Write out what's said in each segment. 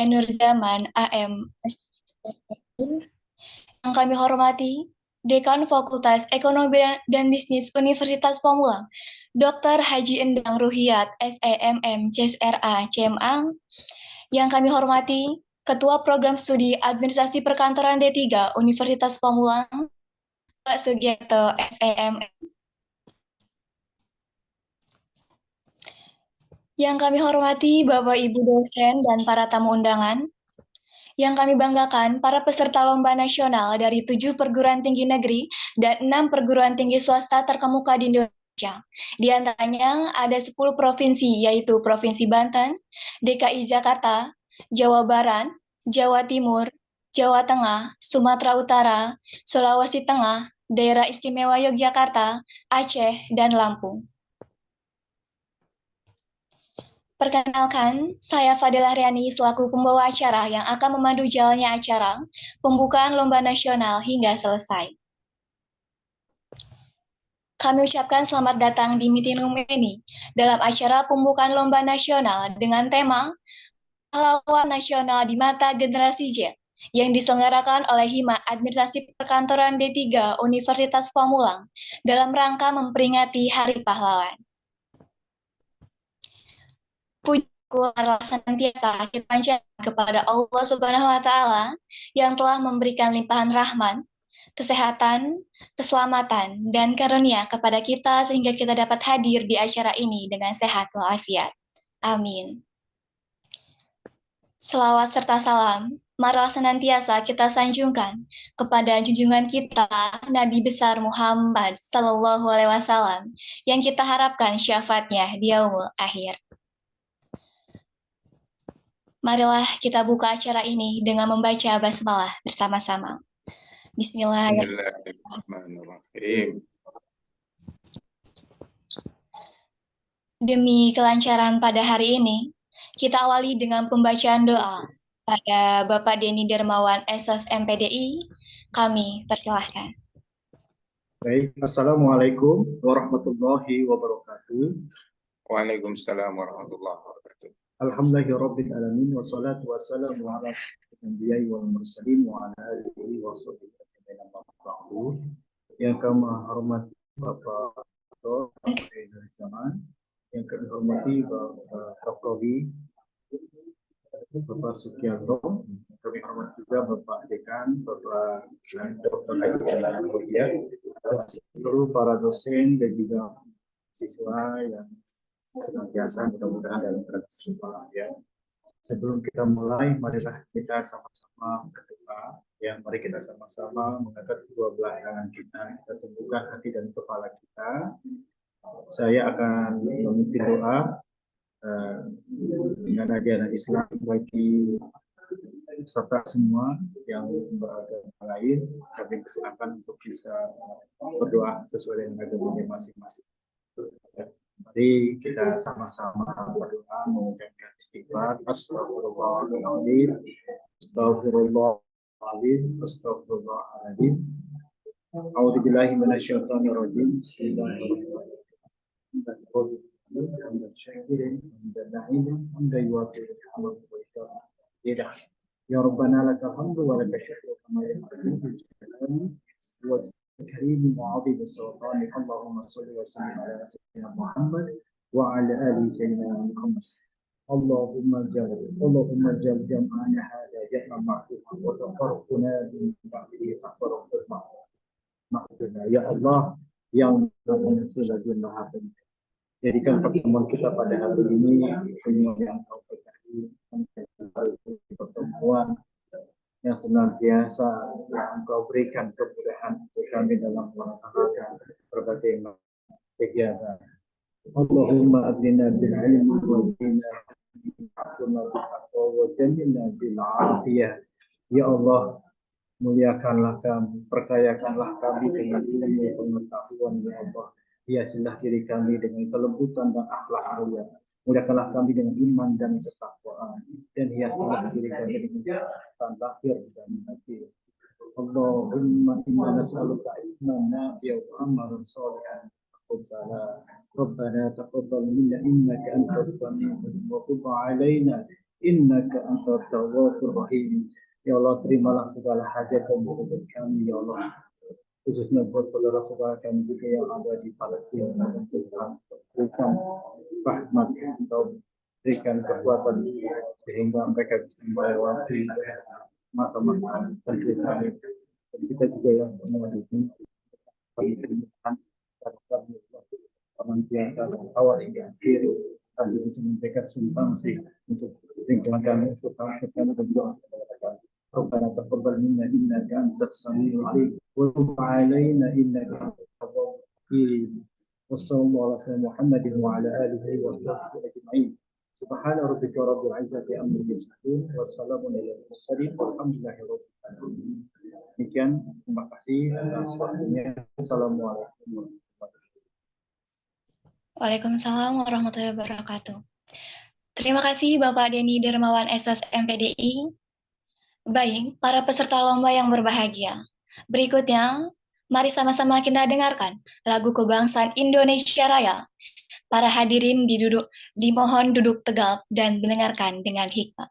Nur Zaman, AM. Yang kami hormati, Dekan Fakultas Ekonomi dan Bisnis Universitas Pamulang, Dr. Haji Endang Ruhiyat, SEMM, CSRA, CMA. Yang kami hormati, Ketua Program Studi Administrasi Perkantoran D3 Universitas Pamulang, Pak Sugiarto, SEMM. Yang kami hormati Bapak Ibu dosen dan para tamu undangan. Yang kami banggakan para peserta lomba nasional dari 7 perguruan tinggi negeri dan 6 perguruan tinggi swasta terkemuka di Indonesia. Di antaranya ada 10 provinsi, yaitu Provinsi Banten, DKI Jakarta, Jawa Barat, Jawa Timur, Jawa Tengah, Sumatera Utara, Sulawesi Tengah, Daerah Istimewa Yogyakarta, Aceh, dan Lampung. Perkenalkan, saya Fadila Riani selaku pembawa acara yang akan memandu jalannya acara pembukaan Lomba Nasional hingga selesai. Kami ucapkan selamat datang di meeting room ini dalam acara pembukaan Lomba Nasional dengan tema Pahlawan Nasional di Mata Generasi Z yang diselenggarakan oleh Hima Administrasi Perkantoran D3 Universitas Pamulang dalam rangka memperingati Hari Pahlawan. Pujiku adalah senantiasa kita panjatkan kepada Allah Subhanahu wa Ta'ala yang telah memberikan limpahan rahmat, kesehatan, keselamatan, dan karunia kepada kita sehingga kita dapat hadir di acara ini dengan sehat walafiat. Amin. Selawat serta salam, marilah senantiasa kita sanjungkan kepada junjungan kita Nabi besar Muhammad Sallallahu Alaihi Wasallam yang kita harapkan syafaatnya di yaumul akhir. Marilah kita buka acara ini dengan membaca basmalah bersama-sama. Bismillahirrahmanirrahim. Demi kelancaran pada hari ini, kita awali dengan pembacaan doa pada Bapak Denny Dermawan, SOS MPDI. Kami persilahkan. Baik, Assalamualaikum warahmatullahi wabarakatuh. Waalaikumsalam warahmatullahi wabarakatuh. Alhamdulillahirabbil alamin wassalatu wassalamu ala asyrofil anbiya'i wal mursalin wa ala alihi wa sahbihi ajma'in. Yang kami hormati Bapak Dr. Zaman, yang kami hormati Bapak Rakowi, Bapak Sugiarto, kami hormati juga Bapak Dekan, Bapak Dr. Haji Endang Ruhiyat, seluruh para dosen dan juga siswa yang senantiasa mudah-mudahan dalam berkesimpulan ya. Sebelum kita mulai, marilah kita sama-sama berdoa. Ya, mari kita sama-sama mengangkat kedua belah tangan kita tundukkan hati dan kepala kita. Saya akan memimpin doa dengan ajaran Islam bagi serta semua yang beragama lain. Kami persilakan untuk bisa berdoa sesuai dengan agamanya masing-masing. Mari kita sama-sama berdoa mengucapkan istighfar. Astagfirullahaladzim, astagfirullahaladzim, astagfirullahaladzim. A'udzubillahi minasyaitonirrajim. Bismillahirrahmanirrahim. Ya Rabbana lakal hamdu wa lakal syukru kama yanbaghi كريم وعظيم السلطان اللهم صل وسلم على سيدنا محمد وعلى آله سيدنا محمد اللهم اجعل جمعنا هذا جمعا مرحوما وتفرقنا من بعده تفرقا معصوما ya Allah yang sudah Maha Penyayang. Jadikan pertemuan kita pada hari ini pertemuan yang kau berkahi, pertemuan yang senantiasa yang Engkau berikan kemudahan untuk kami dalam melaksanakan berbagai kegiatan. Allahumma adina bil ilmi wa bina wa jamilna bil afiyah. Ya Allah, muliakanlah kami, perkayakanlah kami dengan ilmu pengetahuan ya Allah. Hiasilah diri kami dengan kelembutan dan akhlak mulia. Muliakanlah kami dengan iman dan ketakwaan, dan hiasilah diri kami dengan ketakwaan lahir dan batin. Allahumma inna nas'aluka ilman nafi'an wa amalan shalihan. Rabbana taqabbal minna innaka antas samiul alim wa tub 'alaina Innaka antat tawwabur rahim. Ya Allah, terimalah segala hajat dan kebutuhan kami, ya Allah. Khususnya buat saudara-saudara kami juga yang ada di Palestina dan Tuhan, berikan rahmat atau berikan kekuatan sehingga mereka bisa melewati masa-masa penderitaan ini. Dan kita juga yang semua di sini pernikahan senantiasa awal hingga akhir kami bisa memberikan sumbangsi untuk lingkungan kami, untuk bangsa kami dan juga masyarakat. ربنا تقبل منا انك انت السميع العليم وتب علينا انك انت التواب الرحيم وصلى الله على سيدنا محمد وعلى اله وصحبه اجمعين سبحان ربك رب العزه عما يصفون والسلام على المرسلين والحمد لله رب العالمين. Demikian, terima kasih atas waktunya. Assalamualaikum warahmatullahi wabarakatuh. Waalaikumsalam warahmatullahi wabarakatuh. Terima kasih Bapak Denny Dermawan SS MPDI. Baik, para peserta lomba yang berbahagia. Berikutnya, mari sama-sama kita dengarkan lagu kebangsaan Indonesia Raya. Para hadirin dimohon duduk tegap dan mendengarkan dengan hikmat.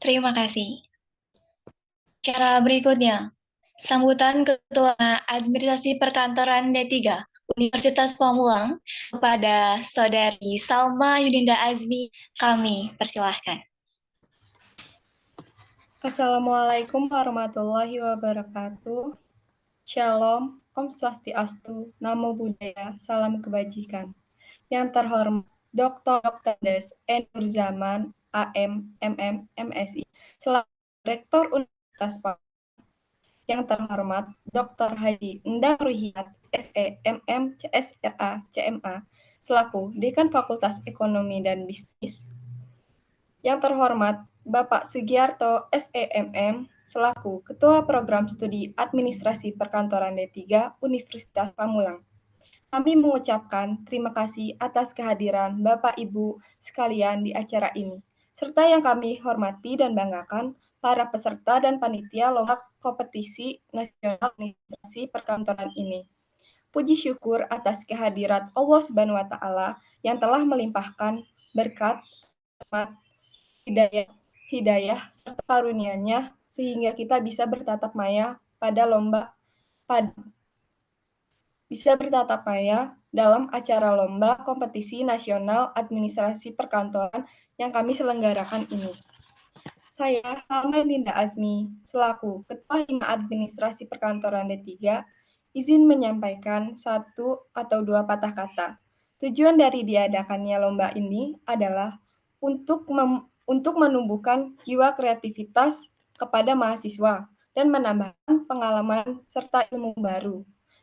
Terima kasih. Cara berikutnya, sambutan Ketua Administrasi Perkantoran D3 Universitas Pamulang kepada Saudari Salma Yudinda Azmi, kami persilahkan. Assalamualaikum warahmatullahi wabarakatuh. Shalom, Om Swastiastu, Namo Buddhaya, Salam Kebajikan. Yang terhormat Dr. Des N. Nurzaman, AM, MM, MSI, selaku Rektor Universitas Pamulang. Yang terhormat Dr. Haji Endang Ruhiyat, SE, MM, CSRA, CMA, selaku Dekan Fakultas Ekonomi dan Bisnis. Yang terhormat Bapak Sugiarto, SEMM, selaku Ketua Program Studi Administrasi Perkantoran D3 Universitas Pamulang. Kami mengucapkan terima kasih atas kehadiran Bapak Ibu sekalian di acara ini, serta yang kami hormati dan banggakan para peserta dan panitia lomba kompetisi nasional administrasi perkantoran ini. Puji syukur atas kehadirat Allah Subhanahu wa Ta'ala yang telah melimpahkan berkat, rahmat, hidayah serta karunia-Nya sehingga kita bisa bertatap maya dalam acara lomba kompetisi nasional administrasi perkantoran yang kami selenggarakan ini. Saya, Salma Yudinda Azmi, selaku Ketua Hima Administrasi Perkantoran D3, izin menyampaikan 1 atau 2 patah kata. Tujuan dari diadakannya lomba ini adalah untuk menumbuhkan jiwa kreativitas kepada mahasiswa dan menambahkan pengalaman serta ilmu baru.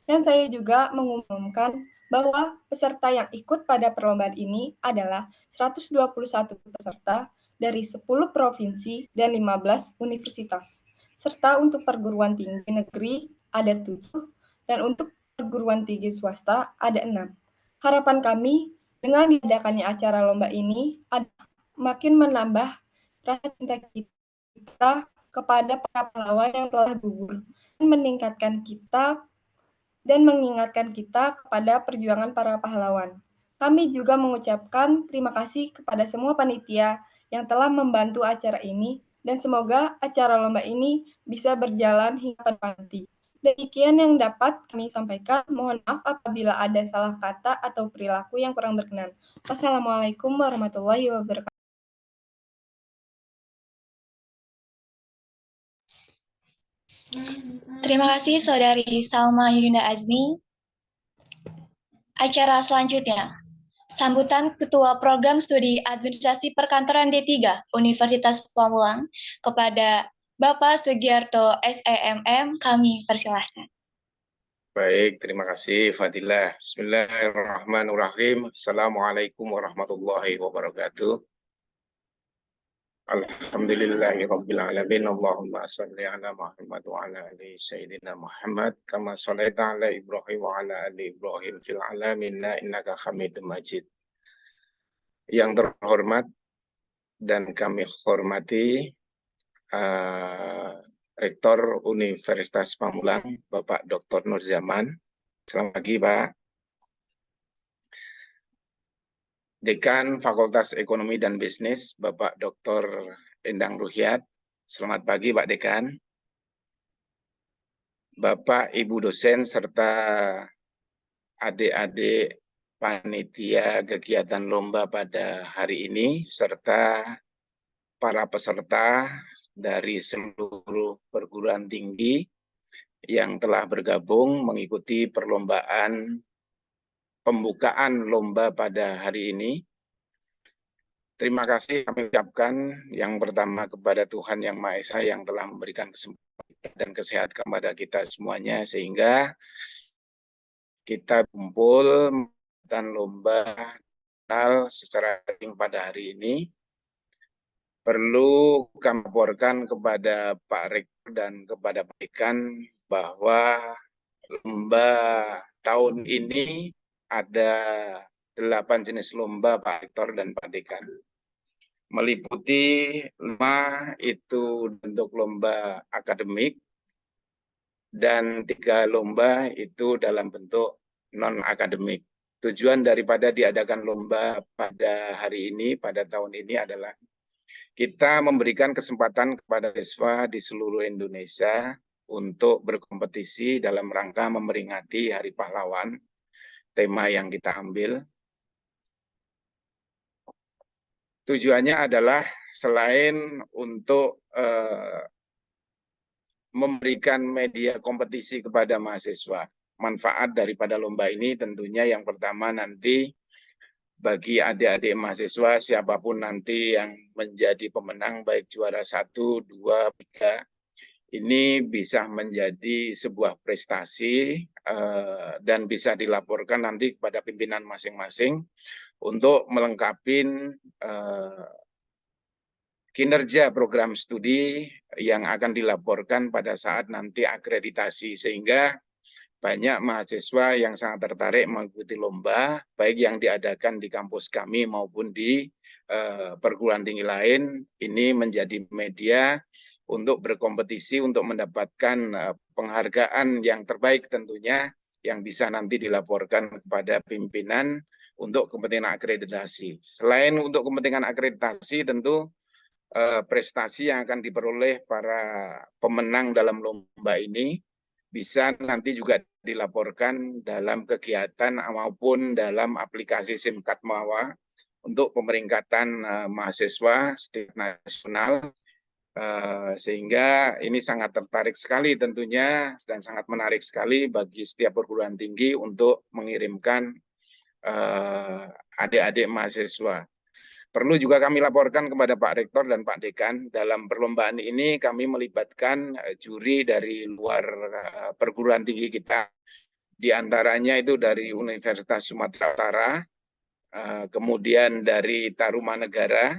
Dan saya juga mengumumkan bahwa peserta yang ikut pada perlombaan ini adalah 121 peserta dari 10 provinsi dan 15 universitas. Serta untuk perguruan tinggi negeri ada 7, dan untuk perguruan tinggi swasta ada 6. Harapan kami dengan diadakannya acara lomba ini adalah makin menambah rasa cinta kita kepada para pahlawan yang telah gugur dan mengingatkan kita kepada perjuangan para pahlawan. Kami juga mengucapkan terima kasih kepada semua panitia yang telah membantu acara ini, dan semoga acara lomba ini bisa berjalan hingga pada nanti. Demikian yang dapat kami sampaikan. Mohon maaf apabila ada salah kata atau perilaku yang kurang berkenan. Wassalamualaikum warahmatullahi wabarakatuh. Terima kasih Saudari Salma Yudinda Azmi. Acara selanjutnya, sambutan Ketua Program Studi Administrasi Perkantoran D3 Universitas Pamulang kepada Bapak Sugiarto SEMM, kami persilahkan. Baik, terima kasih Fadilah. Bismillahirrahmanirrahim. Assalamualaikum warahmatullahi wabarakatuh. Alhamdulillahirabbil alamin. Allahumma shalli ala Muhammad wa ala ali sayyidina Muhammad kama shallaita ala Ibrahim wa ala ali Ibrahim fil alamin innaka Hamidum Majid. Yang terhormat dan kami hormati Rektor Universitas Pamulang, Bapak Dr. Nur Zaman. Selamat pagi, Pak. Dekan Fakultas Ekonomi dan Bisnis, Bapak Dr. Endang Ruhyat. Selamat pagi, Pak Dekan. Bapak, Ibu dosen, serta adik-adik panitia kegiatan lomba pada hari ini, serta para peserta dari seluruh perguruan tinggi yang telah bergabung mengikuti perlombaan pembukaan lomba pada hari ini. Terima kasih kami ucapkan yang pertama kepada Tuhan Yang Maha Esa yang telah memberikan kesempatan dan kesehatan kepada kita semuanya, sehingga kita kumpul dan lomba secara daring pada hari ini. Perlu kami laporkan kepada Pak Rektor dan kepada Pak Dekan bahwa lomba tahun ini ada 8 jenis lomba, Pak Rektor dan Pak Dekan. Meliputi 5 itu bentuk lomba akademik dan 3 lomba itu dalam bentuk non-akademik. Tujuan daripada diadakan lomba pada hari ini, pada tahun ini adalah kita memberikan kesempatan kepada siswa di seluruh Indonesia untuk berkompetisi dalam rangka memperingati Hari Pahlawan, tema yang kita ambil. Tujuannya adalah selain untuk memberikan media kompetisi kepada mahasiswa, manfaat daripada lomba ini tentunya yang pertama nanti bagi adik-adik mahasiswa, siapapun nanti yang menjadi pemenang, baik juara 1, 2, 3, ini bisa menjadi sebuah prestasi dan bisa dilaporkan nanti kepada pimpinan masing-masing untuk melengkapi kinerja program studi yang akan dilaporkan pada saat nanti akreditasi, sehingga banyak mahasiswa yang sangat tertarik mengikuti lomba, baik yang diadakan di kampus kami maupun di perguruan tinggi lain. Ini menjadi media untuk berkompetisi, untuk mendapatkan penghargaan yang terbaik tentunya, yang bisa nanti dilaporkan kepada pimpinan untuk kepentingan akreditasi. Selain untuk kepentingan akreditasi, tentu prestasi yang akan diperoleh para pemenang dalam lomba ini bisa nanti juga dilaporkan dalam kegiatan maupun dalam aplikasi SIMKAD MAWA untuk pemeringkatan mahasiswa setingkat nasional, sehingga ini sangat tertarik sekali tentunya dan sangat menarik sekali bagi setiap perguruan tinggi untuk mengirimkan adik-adik mahasiswa. Perlu juga kami laporkan kepada Pak Rektor dan Pak Dekan, dalam perlombaan ini kami melibatkan juri dari luar perguruan tinggi kita, Di antaranya itu dari Universitas Sumatera Utara, kemudian dari Tarumanegara,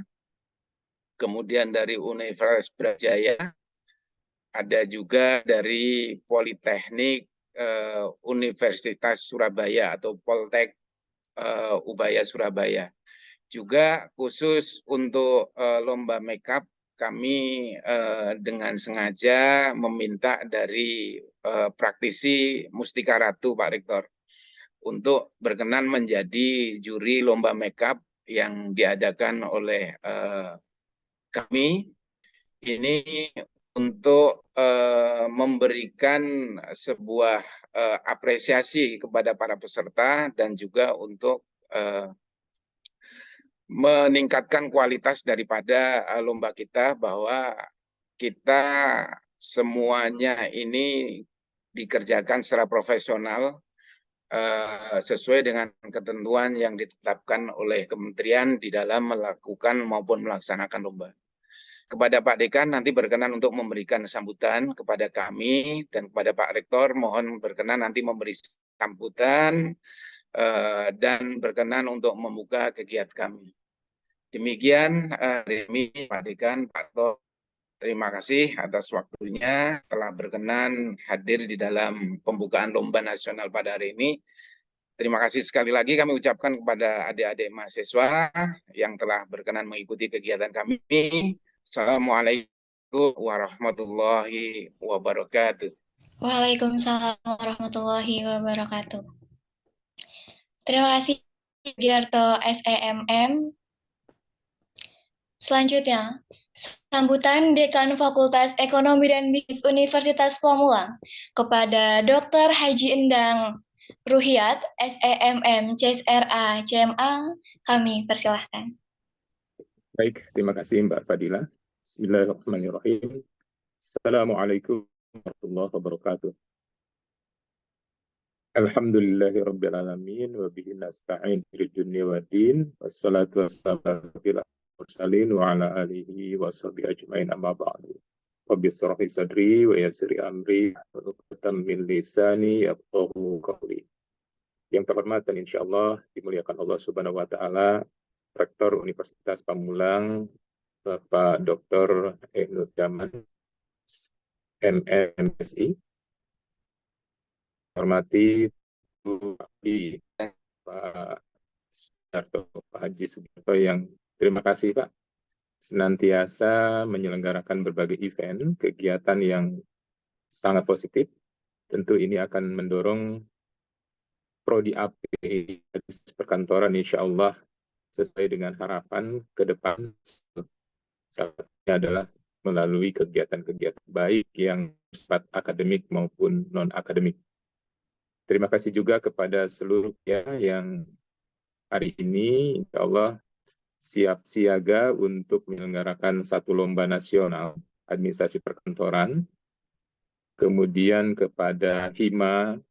kemudian dari Universitas Brawijaya, ada juga dari Politeknik Universitas Surabaya atau Poltek Ubaya Surabaya. Juga khusus untuk lomba makeup kami dengan sengaja meminta dari praktisi Mustika Ratu, Pak Rektor, untuk berkenan menjadi juri lomba makeup yang diadakan oleh kami. Ini untuk memberikan sebuah apresiasi kepada para peserta dan juga untuk meningkatkan kualitas daripada lomba kita, bahwa kita semuanya ini dikerjakan secara profesional sesuai dengan ketentuan yang ditetapkan oleh kementerian di dalam melakukan maupun melaksanakan lomba. Kepada Pak Dekan nanti berkenan untuk memberikan sambutan kepada kami, dan kepada Pak Rektor mohon berkenan nanti memberi sambutan dan berkenan untuk membuka kegiatan kami. Demikian Remi, Pak Dekan, Pak Rektor, terima kasih atas waktunya telah berkenan hadir di dalam pembukaan lomba nasional pada hari ini. Terima kasih sekali lagi kami ucapkan kepada adik-adik mahasiswa yang telah berkenan mengikuti kegiatan kami. Assalamualaikum warahmatullahi wabarakatuh. Waalaikumsalam warahmatullahi wabarakatuh. Terima kasih, Giarto SEMM. Selanjutnya, sambutan Dekan Fakultas Ekonomi dan Bisnis Universitas Pamulang kepada Dr. Haji Endang Ruhiat, SEMM, CSRA, CMA, kami persilahkan. Baik, terima kasih Mbak Fadila. Bismillahirrahmanirrahim. Assalamualaikum warahmatullahi wabarakatuh. Alhamdulillahirabbil alamin wa bihi nasta'in fid dunya waddin. Wassalatu wassalamu ala mursalin wa ala alihi wa sahbihi ajmain, amma ba'du. Rabbi shrah li sadri wa yassir amri wa uqdatam min lisani yafqahu qawli. Yang terhormat dan insyaallah dimuliakan Allah Subhanahu wa taala, Rektor Universitas Pamulang Bapak Dr. Ibnu Jaman, MMSI. Hormati Pak Sugiarto, Pak Haji Sugiarto, yang terima kasih Pak senantiasa menyelenggarakan berbagai event, kegiatan yang sangat positif. Tentu ini akan mendorong prodi AP perkantoran insya Allah sesuai dengan harapan ke depan. Salah satunya adalah melalui kegiatan-kegiatan baik yang bersifat akademik maupun non-akademik. Terima kasih juga kepada seluruh pihak yang hari ini insya Allah siap siaga untuk menyelenggarakan satu lomba nasional administrasi perkantoran. Kemudian kepada Hima,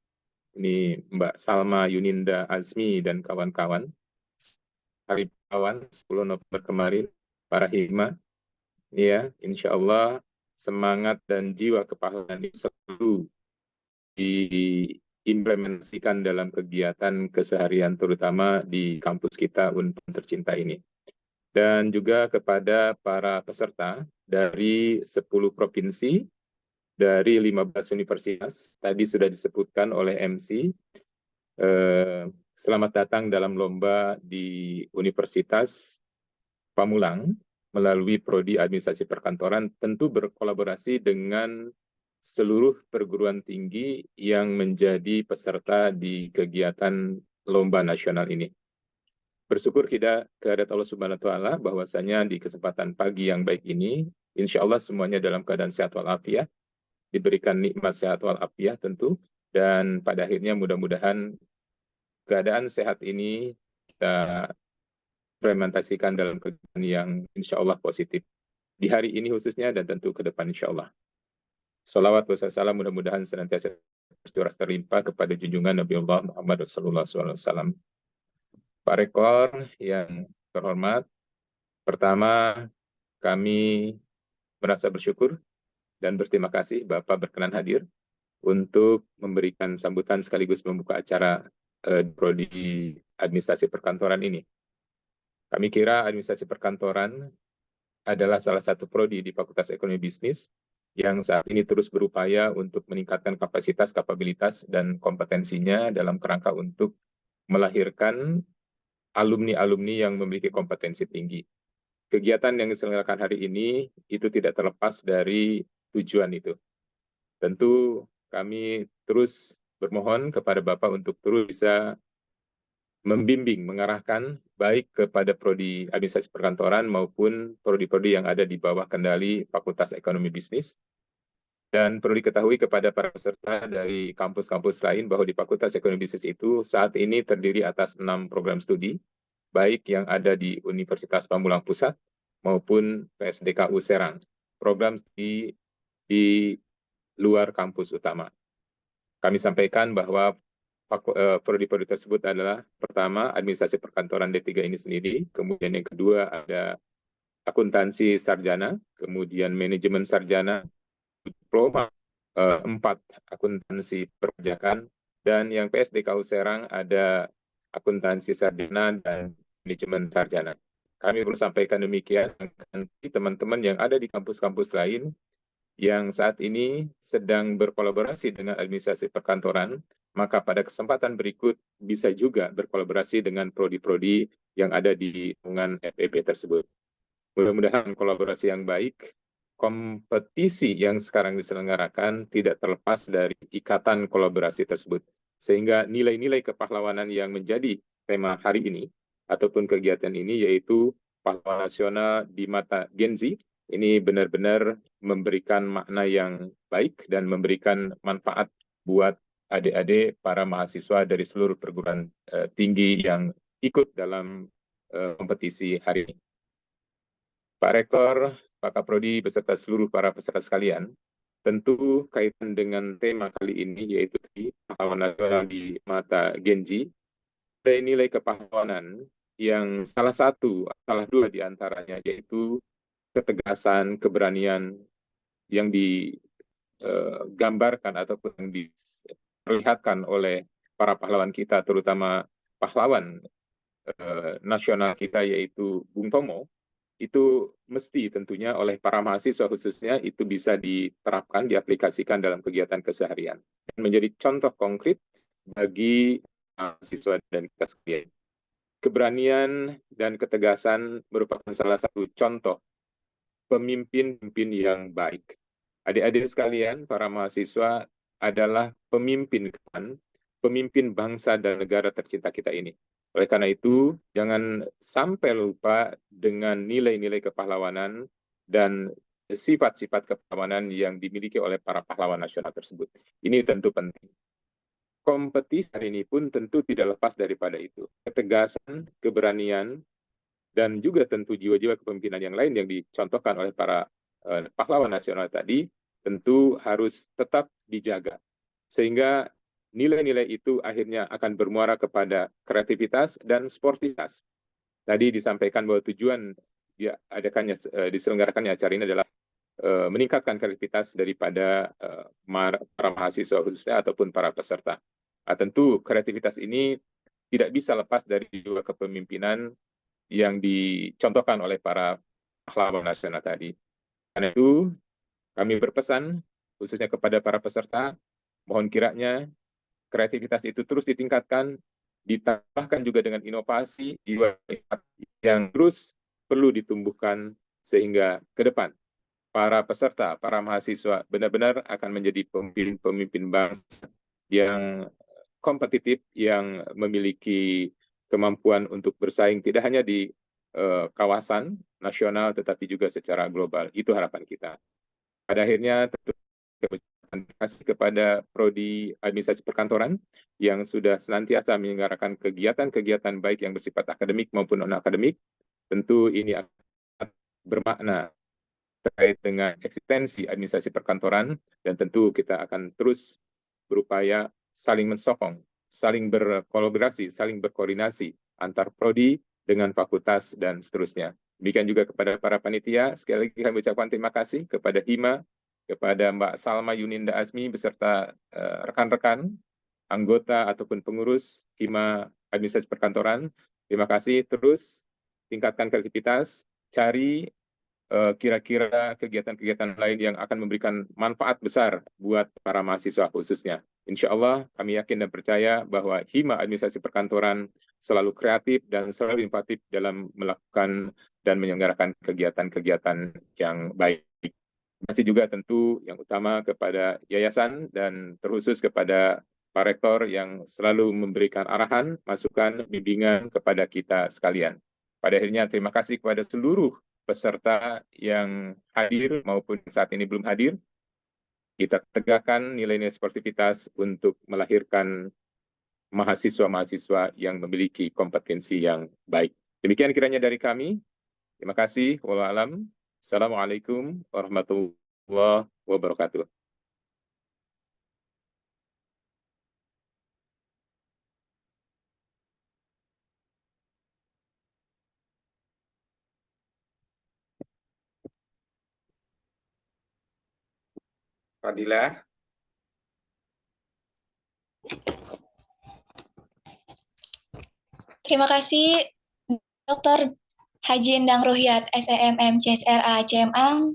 ini Mbak Salma Yuninda Azmi dan kawan-kawan. Hari Pahlawan 10 November kemarin, para Hima, ya, insya Allah semangat dan jiwa kepahlawanan ini selalu diimplementasikan dalam kegiatan keseharian, terutama di kampus kita untuk tercinta ini. Dan juga kepada para peserta dari 10 provinsi, dari 15 universitas, tadi sudah disebutkan oleh MC, selamat datang dalam lomba di Universitas Pamulang melalui Prodi Administrasi Perkantoran, tentu berkolaborasi dengan seluruh perguruan tinggi yang menjadi peserta di kegiatan lomba nasional ini. Bersyukur kita kehadirat Allah Subhanahu wa taala bahwasanya di kesempatan pagi yang baik ini, insya Allah semuanya dalam keadaan sehat walafiat, diberikan nikmat sehat walafiat tentu, dan pada akhirnya mudah-mudahan keadaan sehat ini kita implementasikan dalam kegiatan yang insya Allah positif di hari ini khususnya, dan tentu ke depan insya Allah. Salawat wassalam mudah-mudahan senantiasa tercurah terlimpah kepada junjungan Nabi Allah Muhammad SAW. Pak Rektor yang terhormat, pertama kami merasa bersyukur dan berterima kasih Bapak berkenan hadir untuk memberikan sambutan sekaligus membuka acara Prodi Administrasi Perkantoran ini. Kami kira Administrasi Perkantoran adalah salah satu prodi di Fakultas Ekonomi Bisnis yang saat ini terus berupaya untuk meningkatkan kapasitas, kapabilitas, dan kompetensinya dalam kerangka untuk melahirkan alumni-alumni yang memiliki kompetensi tinggi. Kegiatan yang diselenggarakan hari ini itu tidak terlepas dari tujuan itu. Tentu kami terus bermohon kepada Bapak untuk terus bisa membimbing, mengarahkan baik kepada prodi administrasi perkantoran maupun prodi-prodi yang ada di bawah kendali Fakultas Ekonomi Bisnis. Dan perlu diketahui kepada para peserta dari kampus-kampus lain bahwa di Fakultas Ekonomi Bisnis itu saat ini terdiri atas 6 program studi, baik yang ada di Universitas Pamulang Pusat maupun PSDKU Serang. Program studi di luar kampus utama. Kami sampaikan bahwa prodi-prodi tersebut adalah pertama administrasi perkantoran D3 ini sendiri, kemudian yang kedua ada akuntansi sarjana, kemudian manajemen sarjana, diploma 4 akuntansi perpajakan, dan yang PSDKU Serang ada akuntansi sarjana dan manajemen sarjana. Kami perlu sampaikan demikian, nanti teman-teman yang ada di kampus-kampus lain yang saat ini sedang berkolaborasi dengan administrasi perkantoran, maka pada kesempatan berikut bisa juga berkolaborasi dengan prodi-prodi yang ada di lingkungan FEB tersebut. Mudah-mudahan kolaborasi yang baik, kompetisi yang sekarang diselenggarakan tidak terlepas dari ikatan kolaborasi tersebut. Sehingga nilai-nilai kepahlawanan yang menjadi tema hari ini, ataupun kegiatan ini, yaitu pahlawan nasional di mata Gen Z, ini benar-benar memberikan makna yang baik dan memberikan manfaat buat adik-adik para mahasiswa dari seluruh perguruan tinggi yang ikut dalam kompetisi hari ini. Pak Rektor, Pak Kaprodi, beserta seluruh para peserta sekalian, tentu kaitan dengan tema kali ini, yaitu pahlawan nasional di mata Gen Z, nilai kepahlawanan yang salah dua di antaranya, yaitu ketegasan, keberanian yang digambarkan ataupun yang diperlihatkan oleh para pahlawan kita, terutama pahlawan nasional kita yaitu Bung Tomo, itu mesti tentunya oleh para mahasiswa khususnya itu bisa diterapkan, diaplikasikan dalam kegiatan keseharian dan menjadi contoh konkret bagi mahasiswa dan kita sekalian. Keberanian dan ketegasan merupakan salah satu contoh pemimpin-pemimpin yang baik. Adik-adik sekalian, para mahasiswa adalah pemimpin bangsa dan negara tercinta kita ini. Oleh karena itu, jangan sampai lupa dengan nilai-nilai kepahlawanan dan sifat-sifat kepahlawanan yang dimiliki oleh para pahlawan nasional tersebut. Ini tentu penting. Kompetisi hari ini pun tentu tidak lepas daripada itu. Ketegasan, keberanian, dan juga tentu jiwa-jiwa kepemimpinan yang lain yang dicontohkan oleh para pahlawan nasional tadi tentu harus tetap dijaga. Sehingga nilai-nilai itu akhirnya akan bermuara kepada kreativitas dan sportivitas. Tadi disampaikan bahwa tujuan diselenggarakannya acara ini adalah meningkatkan kreativitas daripada para mahasiswa khususnya ataupun para peserta. Tentu kreativitas ini tidak bisa lepas dari jiwa kepemimpinan yang dicontohkan oleh para pahlawan nasional tadi. Karena itu, kami berpesan, khususnya kepada para peserta, mohon kiranya kreativitas itu terus ditingkatkan, ditambahkan juga dengan inovasi, jiwa yang terus perlu ditumbuhkan, sehingga ke depan para peserta, para mahasiswa benar-benar akan menjadi pemimpin bangsa yang kompetitif, yang memiliki kemampuan untuk bersaing tidak hanya di kawasan nasional tetapi juga secara global. Itu harapan kita. Pada akhirnya tentu terima kasih kepada Prodi Administrasi Perkantoran yang sudah senantiasa menyelenggarakan kegiatan-kegiatan baik yang bersifat akademik maupun non-akademik. Tentu ini akan bermakna terkait dengan eksistensi administrasi perkantoran dan tentu kita akan terus berupaya saling mensokong, saling berkolaborasi, saling berkoordinasi antar prodi dengan fakultas dan seterusnya. Demikian juga kepada para panitia, sekali lagi kami ucapkan terima kasih kepada HIMA, kepada Mbak Salma Yuninda Azmi beserta rekan-rekan, anggota ataupun pengurus Hima Administrasi Perkantoran. Terima kasih, terus tingkatkan kreativitas, cari kira-kira kegiatan-kegiatan lain yang akan memberikan manfaat besar buat para mahasiswa khususnya. Insya Allah kami yakin dan percaya bahwa Hima Administrasi Perkantoran selalu kreatif dan selalu inovatif dalam melakukan dan menyelenggarakan kegiatan-kegiatan yang baik. Terima kasih juga tentu yang utama kepada yayasan dan terkhusus kepada Pak Rektor yang selalu memberikan arahan, masukan, bimbingan kepada kita sekalian. Pada akhirnya terima kasih kepada seluruh peserta yang hadir maupun saat ini belum hadir. Kita tegakkan nilai-nilai sportivitas untuk melahirkan mahasiswa-mahasiswa yang memiliki kompetensi yang baik. Demikian kiranya dari kami. Terima kasih. Wallahu a'lam. Assalamualaikum warahmatullahi wabarakatuh. Fadilah. Terima kasih Dr. Haji Endang Ruhyat, SEMM CSRA CMA.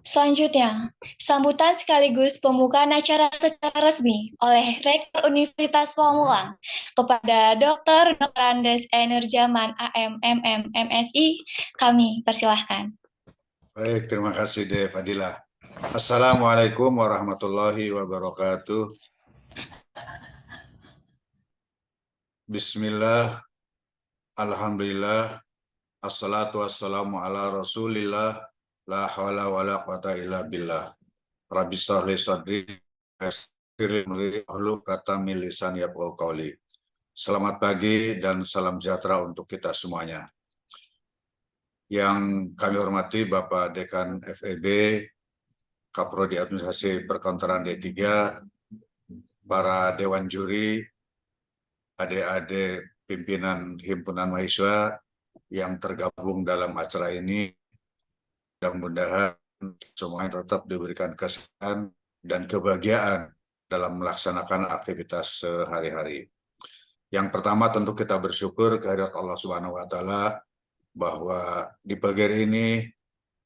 Selanjutnya, sambutan sekaligus pembukaan acara secara resmi oleh Rektor Universitas Pamulang kepada Dr. Andes Nurjaman AM, MSI, kami persilahkan. Baik, terima kasih De Fadilah. Assalamualaikum warahmatullahi wabarakatuh. Bismillah, alhamdulillah, assalatu wassalamu ala rasulillah, la hawla wa la quwata illa billah. Rabbi shrah li sadri, yassir li amri, wahlul 'uqdatam min lisani yafqahu qawli. Selamat pagi dan salam sejahtera untuk kita semuanya. Yang kami hormati Bapak Dekan FEB, Kaprodi Administrasi Perkantoran D3, para Dewan Juri, adik-adik pimpinan Himpunan Mahasiswa yang tergabung dalam acara ini, mudah-mudahan semuanya tetap diberikan kesehatan dan kebahagiaan dalam melaksanakan aktivitas sehari-hari. Yang pertama tentu kita bersyukur kehadirat Allah Subhanahu wa Ta'ala bahwa di pagi hari ini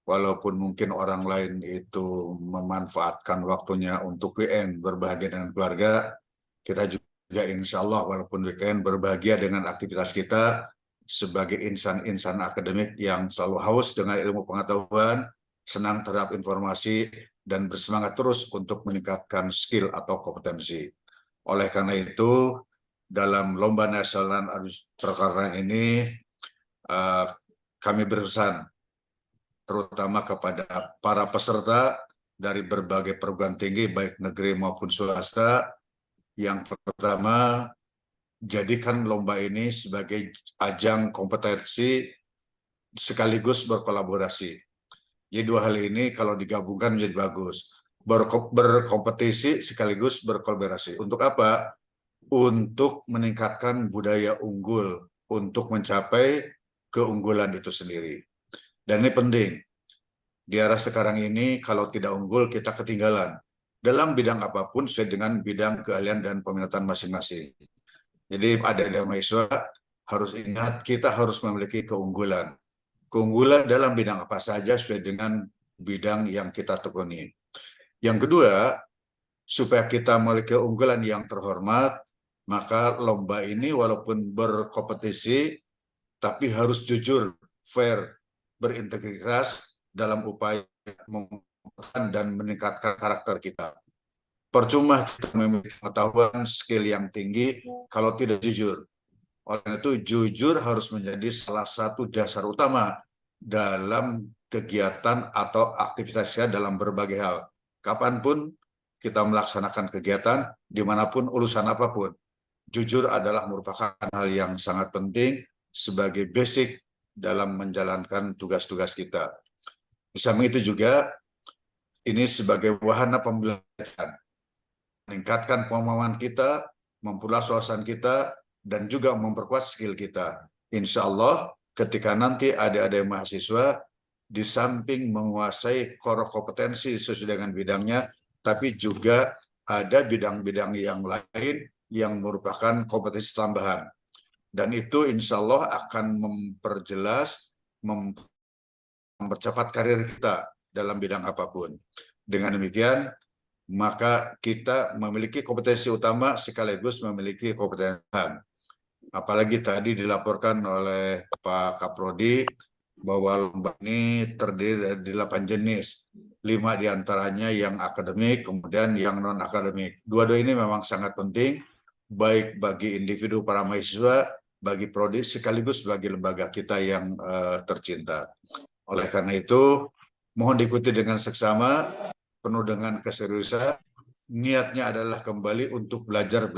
walaupun mungkin orang lain itu memanfaatkan waktunya untuk weekend berbahagia dengan keluarga, kita juga insya Allah walaupun weekend berbahagia dengan aktivitas kita sebagai insan-insan akademik yang selalu haus dengan ilmu pengetahuan, senang terhadap informasi, dan bersemangat terus untuk meningkatkan skill atau kompetensi. Oleh karena itu, dalam Lomba Nasional Perkantoran ini, kami berpesan terutama kepada para peserta dari berbagai perguruan tinggi baik negeri maupun swasta. Yang pertama, jadikan lomba ini sebagai ajang kompetensi sekaligus berkolaborasi. Jadi dua hal ini kalau digabungkan menjadi bagus. Berkompetisi sekaligus berkolaborasi. Untuk apa? Untuk meningkatkan budaya unggul, untuk mencapai keunggulan itu sendiri. Dan ini penting. Di era sekarang ini kalau tidak unggul kita ketinggalan. Dalam bidang apapun sesuai dengan bidang keahlian dan peminatan masing-masing. Jadi adik-adik mahasiswa harus ingat kita harus memiliki keunggulan. Keunggulan dalam bidang apa saja sesuai dengan bidang yang kita tekuni. Yang kedua, supaya kita memiliki keunggulan yang terhormat, maka lomba ini walaupun berkompetisi, tapi harus jujur, fair, berintegritas dalam upaya mempertahankan dan meningkatkan karakter kita. Percuma kita memiliki pengetahuan, skill yang tinggi, kalau tidak jujur. Oleh karena itu, jujur harus menjadi salah satu dasar utama dalam kegiatan atau aktivitasnya dalam berbagai hal. Kapanpun kita melaksanakan kegiatan, dimanapun, urusan apapun. Jujur adalah merupakan hal yang sangat penting sebagai basic dalam menjalankan tugas-tugas kita. Di samping itu juga, ini sebagai wahana pembelajaran. meningkatkan pemahaman kita, memperluas wawasan kita, dan juga memperkuat skill kita. Insya Allah ketika nanti adik-adik mahasiswa di samping menguasai core kompetensi sesuai dengan bidangnya, tapi juga ada bidang-bidang yang lain yang merupakan kompetensi tambahan. Dan itu insya Allah akan memperjelas, mempercepat karir kita dalam bidang apapun. Dengan demikian, maka kita memiliki kompetensi utama sekaligus memiliki kompetensi tambahan. Apalagi tadi dilaporkan oleh Pak Kaprodi bahwa lomba ini terdiri dari 8 jenis, 5 diantaranya yang akademik, kemudian yang non-akademik. Dua-dua ini memang sangat penting, baik bagi individu para mahasiswa, bagi prodi, sekaligus bagi lembaga kita yang tercinta. Oleh karena itu, mohon diikuti dengan seksama, penuh dengan keseriusan. Niatnya adalah kembali untuk belajar.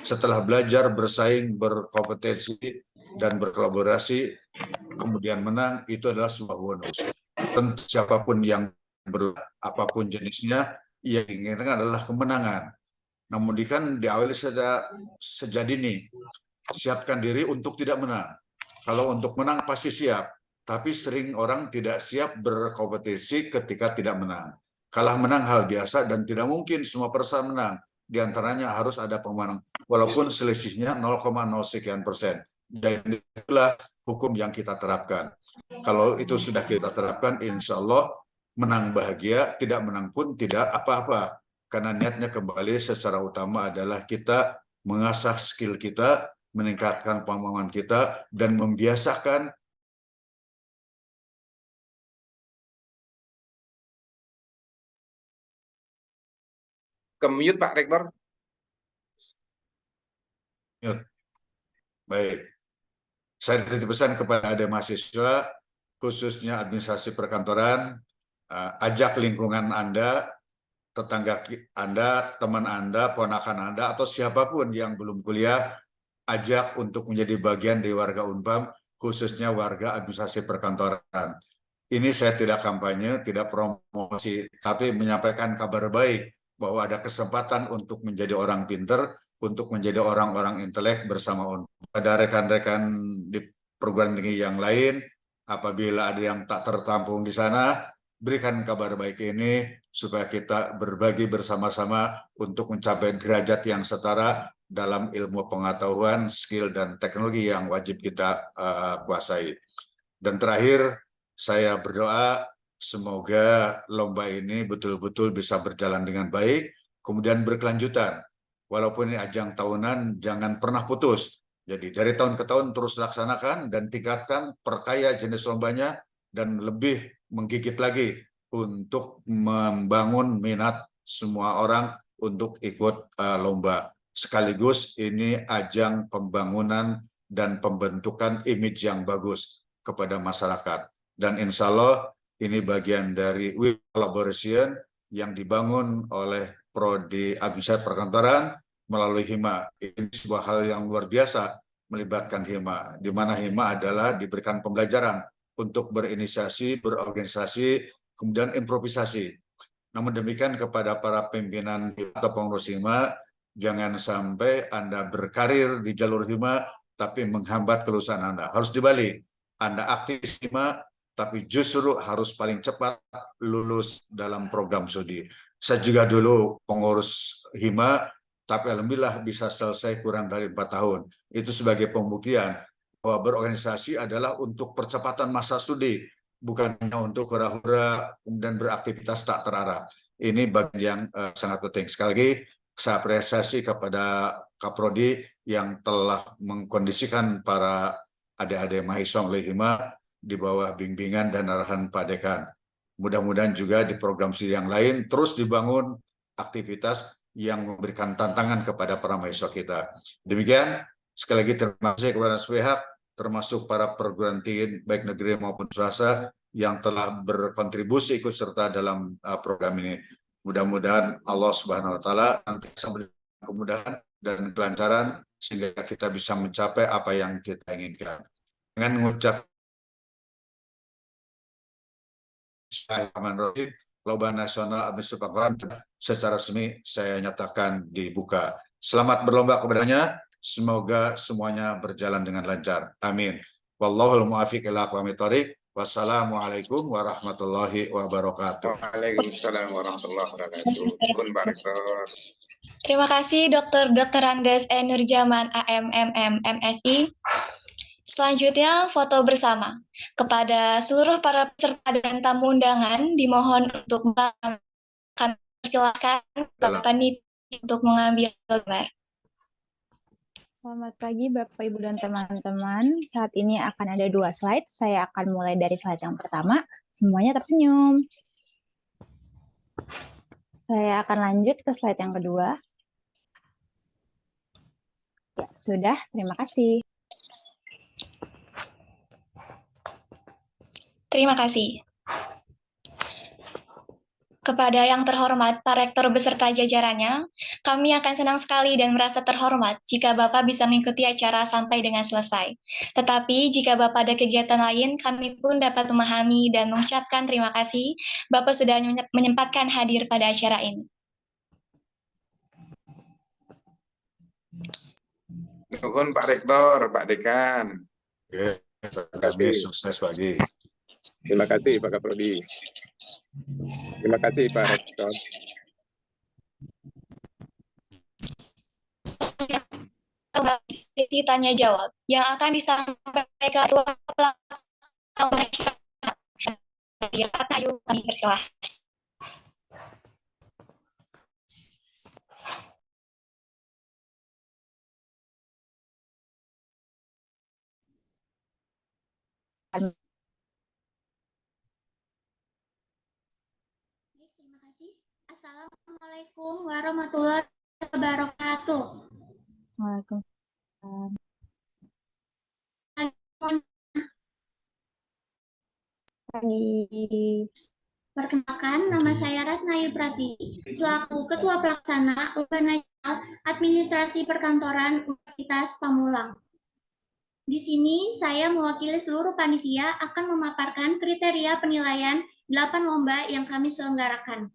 Setelah belajar, bersaing, berkompetensi, dan berkolaborasi, kemudian menang, itu adalah sebuah bonus. Tentu siapapun yang apapun jenisnya, yang diinginkan adalah kemenangan. Namun kan diawali sejak dini, siapkan diri untuk tidak menang. Kalau untuk menang pasti siap, tapi sering orang tidak siap berkompetisi ketika tidak menang. Kalah menang hal biasa dan tidak mungkin semua peserta menang. Di antaranya harus ada pemenang, walaupun selisihnya 0,0 sekian persen. Dan itulah hukum yang kita terapkan. Kalau itu sudah kita terapkan, insya Allah menang bahagia, tidak menang pun tidak apa-apa. Karena niatnya kembali secara utama adalah kita mengasah skill kita, meningkatkan pemahaman kita, dan membiasakan Ke-mute Pak Rektor. Baik. Saya titip pesan kepada adik mahasiswa, khususnya administrasi perkantoran, ajak lingkungan Anda, tetangga Anda, teman Anda, ponakan Anda, atau siapapun yang belum kuliah, ajak untuk menjadi bagian dari warga Unpam, khususnya warga administrasi perkantoran. Ini saya tidak kampanye, tidak promosi, tapi menyampaikan kabar baik bahwa ada kesempatan untuk menjadi orang pinter, untuk menjadi orang-orang intelek bersama Unpam. Ada rekan-rekan di perguruan tinggi yang lain, apabila ada yang tak tertampung di sana, berikan kabar baik ini supaya kita berbagi bersama-sama untuk mencapai derajat yang setara dalam ilmu pengetahuan, skill, dan teknologi yang wajib kita kuasai. Dan terakhir, saya berdoa semoga lomba ini betul-betul bisa berjalan dengan baik, kemudian berkelanjutan. Walaupun ini ajang tahunan, jangan pernah putus. Jadi dari tahun ke tahun terus laksanakan dan tingkatkan, perkaya jenis lombanya, dan lebih menggigit lagi untuk membangun minat semua orang untuk ikut lomba. Sekaligus ini ajang pembangunan dan pembentukan image yang bagus kepada masyarakat. Dan insya Allah ini bagian dari collaboration yang dibangun oleh Prodi Administrasi Perkantoran melalui HIMA. Ini sebuah hal yang luar biasa melibatkan HIMA, di mana HIMA adalah diberikan pembelajaran untuk berinisiasi, berorganisasi, kemudian improvisasi. Namun demikian kepada para pimpinan atau pengurus HIMA, jangan sampai Anda berkarir di jalur HIMA, tapi menghambat kelulusan Anda. Harus dibalik. Anda aktif HIMA, tapi justru harus paling cepat lulus dalam program studi. Saya juga dulu pengurus HIMA, tapi alhamdulillah bisa selesai kurang dari 4 tahun. Itu sebagai pembuktian bahwa berorganisasi adalah untuk percepatan masa studi, bukan hanya untuk hura-hura kemudian beraktivitas tak terarah. Ini bagian yang sangat penting. Sekali lagi, saya apresiasi kepada Kaprodi yang telah mengkondisikan para adik-adik mahasiswa melalui HIMA di bawah bimbingan dan arahan Pak Dekan. Mudah-mudahan juga di program studi yang lain terus dibangun aktivitas yang memberikan tantangan kepada para mahasiswa kita. Demikian, sekali lagi terima kasih kepada sepihak, termasuk para perguruan tinggi baik negeri maupun swasta yang telah berkontribusi ikut serta dalam program ini. Mudah-mudahan Allah Subhanahu wa taala nanti memberikan kemudahan dan kelancaran sehingga kita bisa mencapai apa yang kita inginkan. Dengan mengucap Bismillahirrahmanirrahim. Lomba Nasional Administrasi Pengangguran secara resmi saya nyatakan dibuka. Selamat berlomba kepadanya. Semoga semuanya berjalan dengan lancar. Amin. Wallahul muwaffiq ila aqwamit thoriq. Wassalamualaikum warahmatullahi wabarakatuh. Waalaikumsalam warahmatullahi wabarakatuh. Sun Pak Rektor. Terima kasih Dr. Andes E. Nurjaman AMMM MSI. Selanjutnya foto bersama. Kepada seluruh para peserta dan tamu undangan dimohon untuk kami persilakan Bapak Niti untuk mengambil gambar. Selamat pagi Bapak, Ibu, dan teman-teman. Saat ini akan ada 2 slide. Saya akan mulai dari slide yang pertama. Semuanya tersenyum. Saya akan lanjut ke slide yang kedua. Ya, sudah. Terima kasih. Terima kasih. Kepada yang terhormat Pak Rektor beserta jajarannya, kami akan senang sekali dan merasa terhormat jika Bapak bisa mengikuti acara sampai dengan selesai. Tetapi jika Bapak ada kegiatan lain, kami pun dapat memahami dan mengucapkan terima kasih Bapak sudah menyempatkan hadir pada acara ini. Nuhun Pak Rektor, Pak Dekan. Oke, kami sukses pagi. Terima kasih Pak Kaprodi. Terima kasih Pak Rektor. Sesi tanya jawab yang akan disampaikan Ketua Pelaksana. Ayo kami persilahkan. Terima kasih. Assalamualaikum warahmatullahi wabarakatuh. Waalaikumsalam. Pagi. Perkenalkan, nama saya Ratna Yuprati, selaku Ketua Pelaksana Lomba Nasional Administrasi Perkantoran Universitas Pamulang. Di sini saya mewakili seluruh panitia akan memaparkan kriteria penilaian 8 lomba yang kami selenggarakan.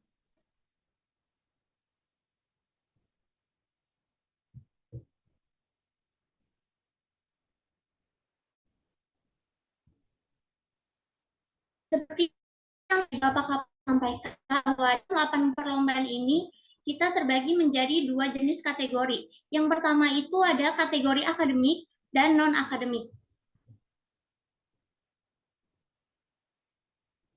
Seperti yang Bapak Kapolres sampaikan, bahwa 8 perlombaan ini kita terbagi menjadi 2 jenis kategori. Yang pertama itu ada kategori akademik dan non-akademik.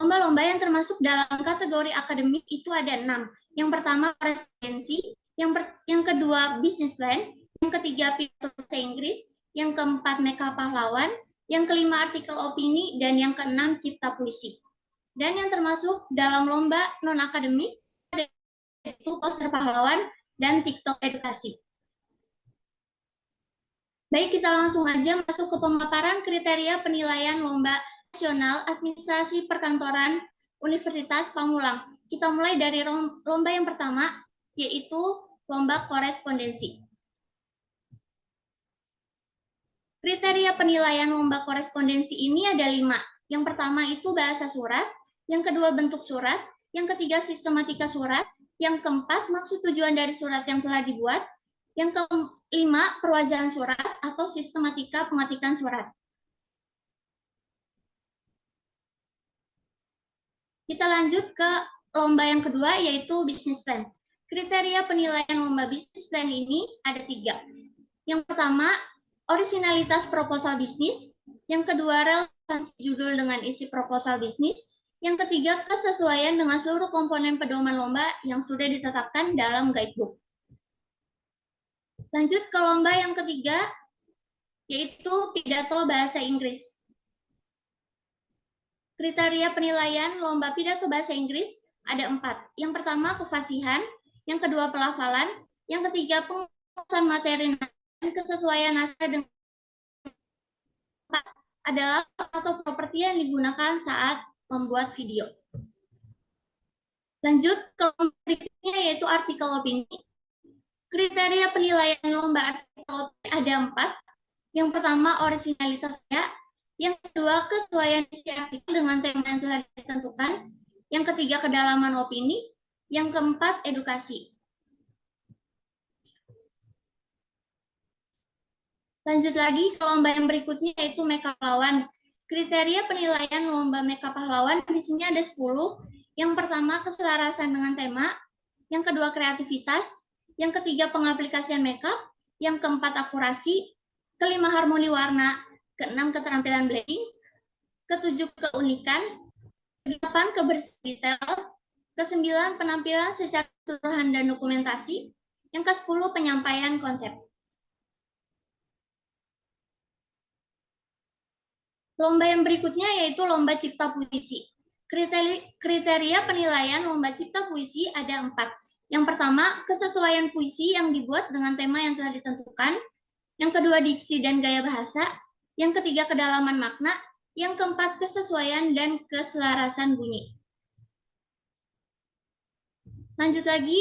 Lomba-lomba yang termasuk dalam kategori akademik itu ada 6. Yang pertama korespondensi, yang kedua business plan, yang ketiga pidato bahasa Inggris, yang keempat Meka Pahlawan, yang kelima artikel opini, dan yang keenam cipta puisi. Dan yang termasuk dalam lomba non-akademik itu poster pahlawan dan TikTok edukasi. Baik, kita langsung aja masuk ke pemaparan kriteria penilaian Lomba Nasional Administrasi Perkantoran Universitas Pamulang. Kita mulai dari lomba yang pertama, yaitu lomba korespondensi. Kriteria penilaian lomba korespondensi ini ada 5. Yang pertama itu bahasa surat, yang kedua bentuk surat, yang ketiga sistematika surat, yang keempat maksud tujuan dari surat yang telah dibuat, yang kelima perwajahan surat atau sistematika pengetikan surat. Kita lanjut ke lomba yang kedua, yaitu business plan. Kriteria penilaian lomba business plan ini ada 3. Yang pertama, orisinalitas proposal bisnis. Yang kedua, relevansi judul dengan isi proposal bisnis. Yang ketiga, kesesuaian dengan seluruh komponen pedoman lomba yang sudah ditetapkan dalam guidebook. Lanjut ke lomba yang ketiga, yaitu pidato bahasa Inggris. Kriteria penilaian lomba pidato bahasa Inggris ada 4. Yang pertama, kefasihan. Yang kedua, pelafalan. Yang ketiga, pengurusan materi dan kesesuaian naskah dengan adalah atau properti yang digunakan saat membuat video. Lanjut ke lomba berikutnya, yaitu artikel opini. Kriteria penilaian lomba artikel opini ada 4. Yang pertama, orisinalitasnya. Yang kedua, kesesuaian isi artikel dengan tema yang telah ditentukan. Yang ketiga kedalaman opini, yang keempat edukasi. Lanjut lagi ke lomba yang berikutnya yaitu Meka Pahlawan. Kriteria penilaian lomba Meka Pahlawan di sini ada 10. Yang pertama keselarasan dengan tema, yang kedua kreativitas, yang ketiga pengaplikasian makeup, yang keempat akurasi, kelima harmoni warna, keenam keterampilan blending, ketujuh keunikan, kedelapan kebersihan detail, kesembilan penampilan secara keseluruhan dan dokumentasi, yang ke-10 penyampaian konsep. Lomba yang berikutnya yaitu Lomba Cipta Puisi. Kriteria penilaian Lomba Cipta Puisi ada 4. Yang pertama, kesesuaian puisi yang dibuat dengan tema yang telah ditentukan. Yang kedua, diksi dan gaya bahasa. Yang ketiga, kedalaman makna. Yang keempat, kesesuaian dan keselarasan bunyi. Lanjut lagi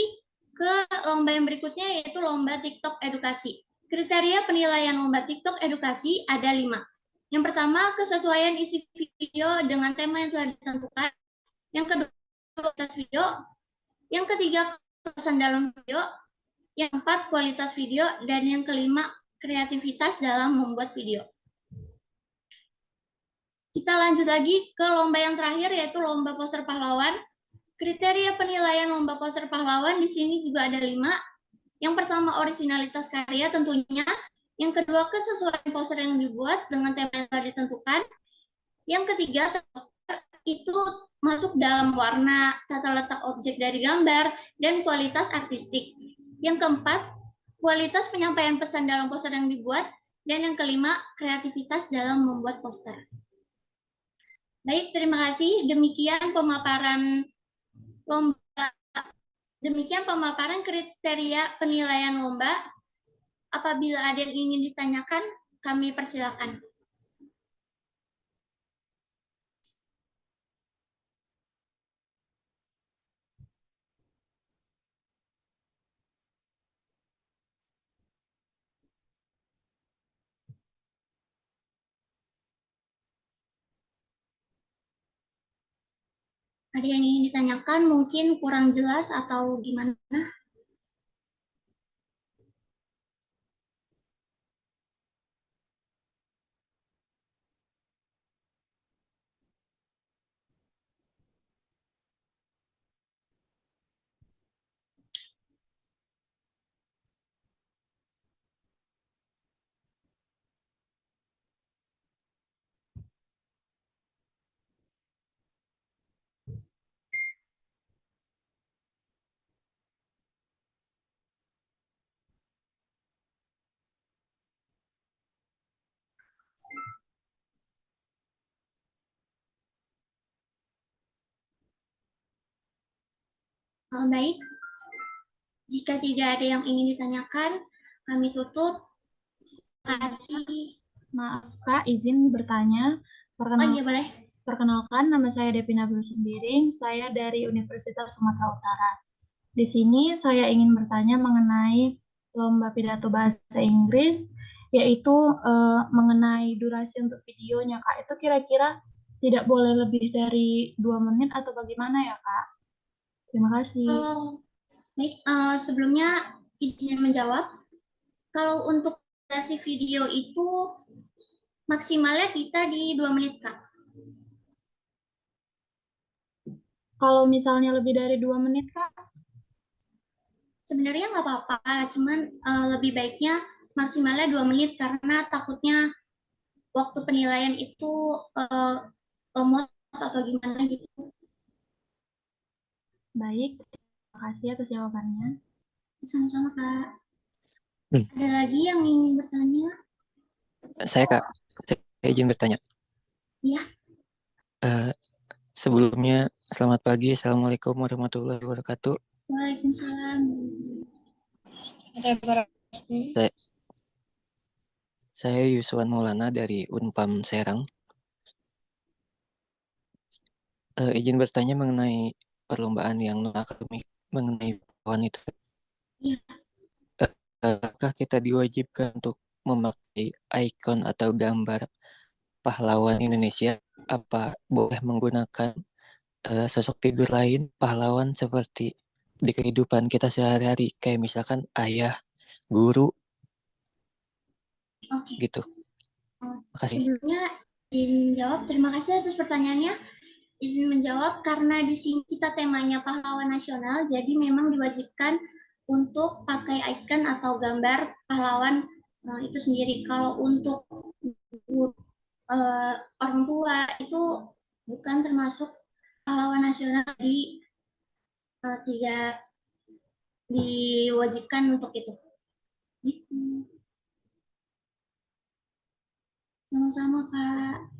ke lomba yang berikutnya yaitu Lomba TikTok Edukasi. Kriteria penilaian Lomba TikTok Edukasi ada 5. Yang pertama, kesesuaian isi video dengan tema yang telah ditentukan. Yang kedua, kualitas video. Yang ketiga, kesan dalam video. Yang keempat, kualitas video. Dan yang kelima, kreativitas dalam membuat video. Kita lanjut lagi ke lomba yang terakhir yaitu Lomba Poster Pahlawan. Kriteria penilaian Lomba Poster Pahlawan di sini juga ada 5. Yang pertama, originalitas karya tentunya. Yang kedua, kesesuaian poster yang dibuat dengan tema yang telah ditentukan. Yang ketiga, poster itu masuk dalam warna, tata letak objek dari gambar, dan kualitas artistik. Yang keempat, kualitas penyampaian pesan dalam poster yang dibuat. Dan yang kelima, kreativitas dalam membuat poster. Baik, terima kasih. Demikian pemaparan lomba. Demikian pemaparan kriteria penilaian lomba. Apabila ada yang ingin ditanyakan, kami persilakan. Ada yang ingin ditanyakan, mungkin kurang jelas atau gimana? Baik, jika tidak ada yang ingin ditanyakan, kami tutup. Terima kasih. Maaf Kak, izin bertanya. Oh iya, boleh. Perkenalkan, nama saya Devina Bulu Sembiring, saya dari Universitas Sumatera Utara. Di sini saya ingin bertanya mengenai lomba pidato bahasa Inggris, yaitu mengenai durasi untuk videonya Kak. Itu kira-kira tidak boleh lebih dari 2 menit atau bagaimana ya Kak? Terima kasih. Baik, sebelumnya izin menjawab. Kalau untuk durasi video itu maksimalnya kita di 2 menit, Kak. Kalau misalnya lebih dari 2 menit, Kak? Sebenarnya nggak apa-apa, cuman lebih baiknya maksimalnya 2 menit karena takutnya waktu penilaian itu lemot atau gimana gitu. Baik, terima kasih atas jawabannya. Sama-sama, Kak. Ada lagi yang ingin bertanya? Saya, Kak. Saya izin bertanya. Iya. Sebelumnya, selamat pagi. Assalamualaikum warahmatullahi wabarakatuh. Waalaikumsalam. Saya Yuswan Maulana dari Unpam Serang. Izin bertanya mengenai perlombaan yang non-akademik mengenai wanita. Iya. Apakah kita diwajibkan untuk memakai ikon atau gambar pahlawan Indonesia? Apa boleh menggunakan sosok figur lain, pahlawan seperti di kehidupan kita sehari-hari, kayak misalkan ayah, guru, Oke. gitu. Makasih. Sebelumnya izin jawab. Terima kasih atas pertanyaannya. Izin menjawab karena di sini kita temanya pahlawan nasional, jadi memang diwajibkan untuk pakai icon atau gambar pahlawan itu sendiri. Kalau untuk orang tua itu bukan termasuk pahlawan nasional, jadi tidak diwajibkan untuk itu. Gitu. Sama-sama, Kak.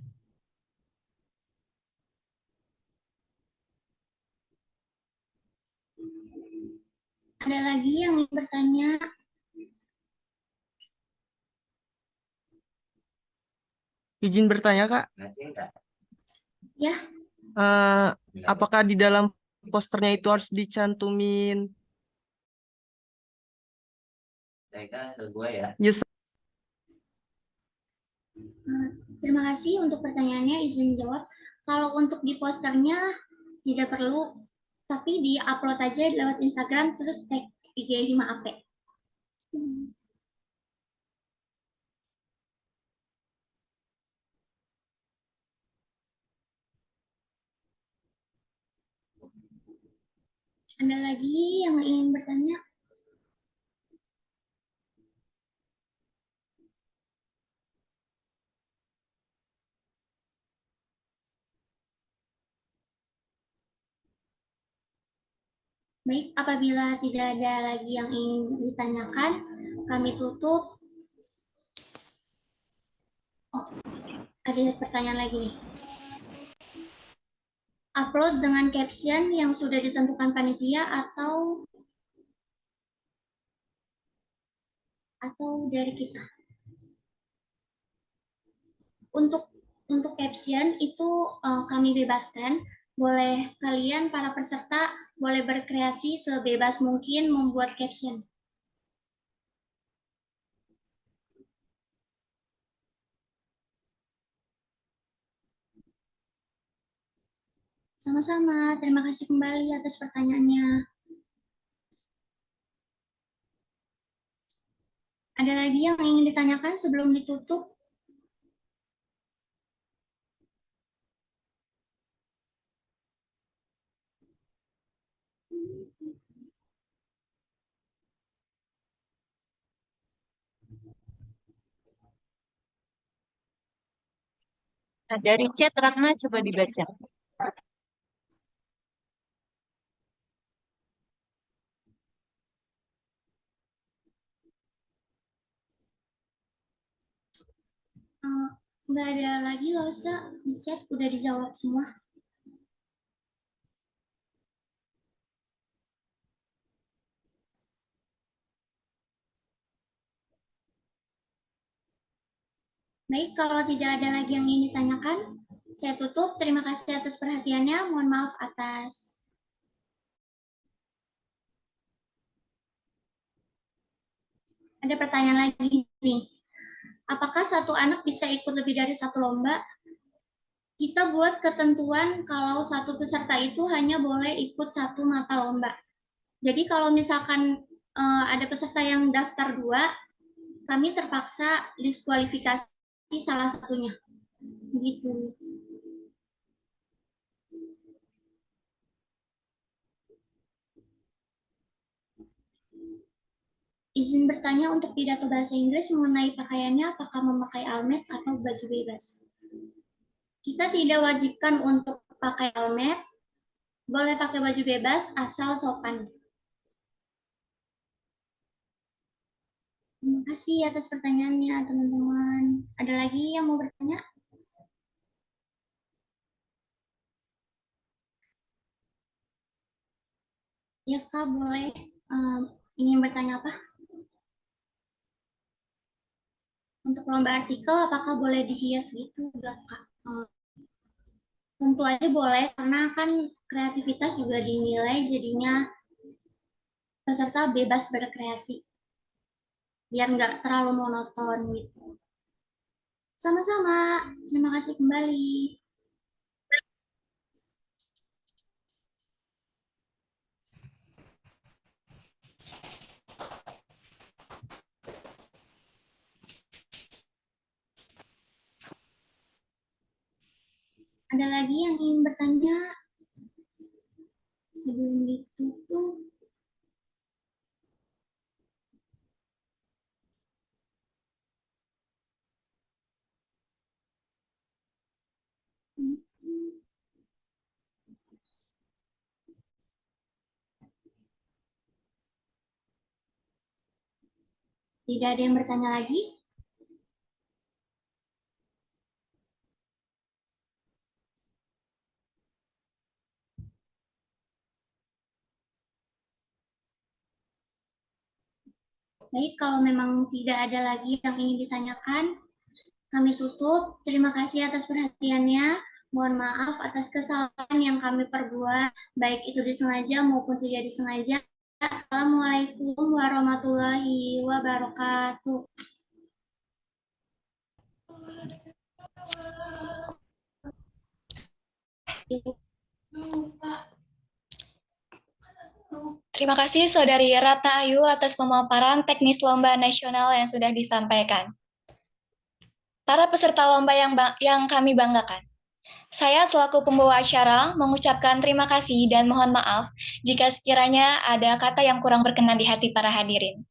Ada lagi yang ingin bertanya? Izin bertanya, Kak. Ya. Apakah di dalam posternya itu harus dicantumin user? Terima kasih untuk pertanyaannya, izin menjawab. Kalau untuk di posternya tidak perlu, tapi di-upload aja lewat Instagram, terus tag IG Hima AP. Ada lagi yang ingin bertanya? Baik, apabila tidak ada lagi yang ingin ditanyakan, kami tutup. Oh, ada pertanyaan lagi nih. Upload dengan caption yang sudah ditentukan panitia atau dari kita. Untuk caption itu kami bebaskan. Boleh kalian para peserta boleh berkreasi sebebas mungkin membuat caption. Sama-sama, terima kasih kembali atas pertanyaannya. Ada lagi yang ingin ditanyakan sebelum ditutup? Nah, dari chat Ratna coba dibaca. Nggak ada lagi, nggak usah di chat, udah dijawab semua. Baik, kalau tidak ada lagi yang ingin ditanyakan, saya tutup. Terima kasih atas perhatiannya. Mohon maaf atas. Ada pertanyaan lagi nih. Apakah satu anak bisa ikut lebih dari satu lomba? Kita buat ketentuan kalau satu peserta itu hanya boleh ikut satu mata lomba. Jadi kalau misalkan ada peserta yang daftar 2, kami terpaksa diskualifikasi salah satunya. Begitu. Izin bertanya untuk pidato bahasa Inggris mengenai pakaiannya, apakah memakai almet atau baju bebas? Kita tidak wajibkan untuk pakai almet, boleh pakai baju bebas asal sopan. Terima kasih atas pertanyaannya, teman-teman. Ada lagi yang mau bertanya? Ya, Kak, boleh. Ingin bertanya apa? Untuk lomba artikel, apakah boleh dihias gitu? Enggak, Kak. Tentu aja boleh, karena kan kreativitas juga dinilai, jadinya peserta bebas berkreasi. Biar nggak terlalu monoton gitu. Sama-sama, terima kasih kembali. Ada lagi yang ingin bertanya sebelum ditutup? Tidak ada yang bertanya lagi? Baik, kalau memang tidak ada lagi yang ingin ditanyakan, kami tutup. Terima kasih atas perhatiannya. Mohon maaf atas kesalahan yang kami perbuat, baik itu disengaja maupun tidak disengaja. Assalamualaikum warahmatullahi wabarakatuh. Terima kasih Saudari Ratna Ayu atas pemaparan teknis lomba nasional yang sudah disampaikan. Para peserta lomba yang kami banggakan, saya selaku pembawa acara mengucapkan terima kasih dan mohon maaf jika sekiranya ada kata yang kurang berkenan di hati para hadirin.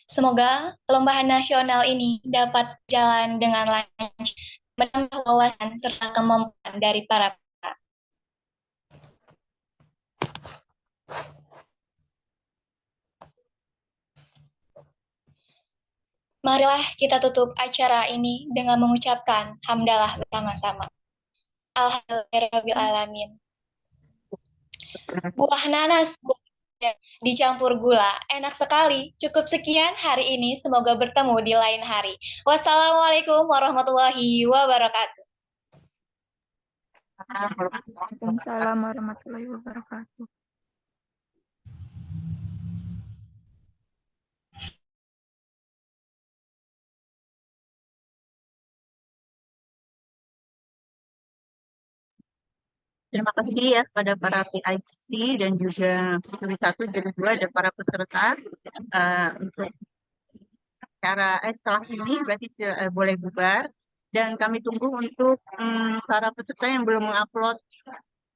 Semoga lomba nasional ini dapat jalan dengan lancar, menambah wawasan serta kemampuan dari para peserta. Marilah kita tutup acara ini dengan mengucapkan hamdalah bersama-sama. Alhamdulillahirrahmanirrahim. Buah nanas dicampur gula, enak sekali. Cukup sekian hari ini, semoga bertemu di lain hari. Wassalamualaikum warahmatullahi wabarakatuh. Waalaikumsalam warahmatullahi wabarakatuh. Terima kasih ya kepada para PIC dan juga juri 1, juri 2, dan para peserta untuk setelah ini berarti boleh bubar, dan kami tunggu untuk para peserta yang belum mengupload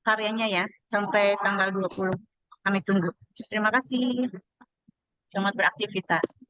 karyanya ya sampai tanggal 20. Kami tunggu. Terima kasih. Selamat beraktivitas.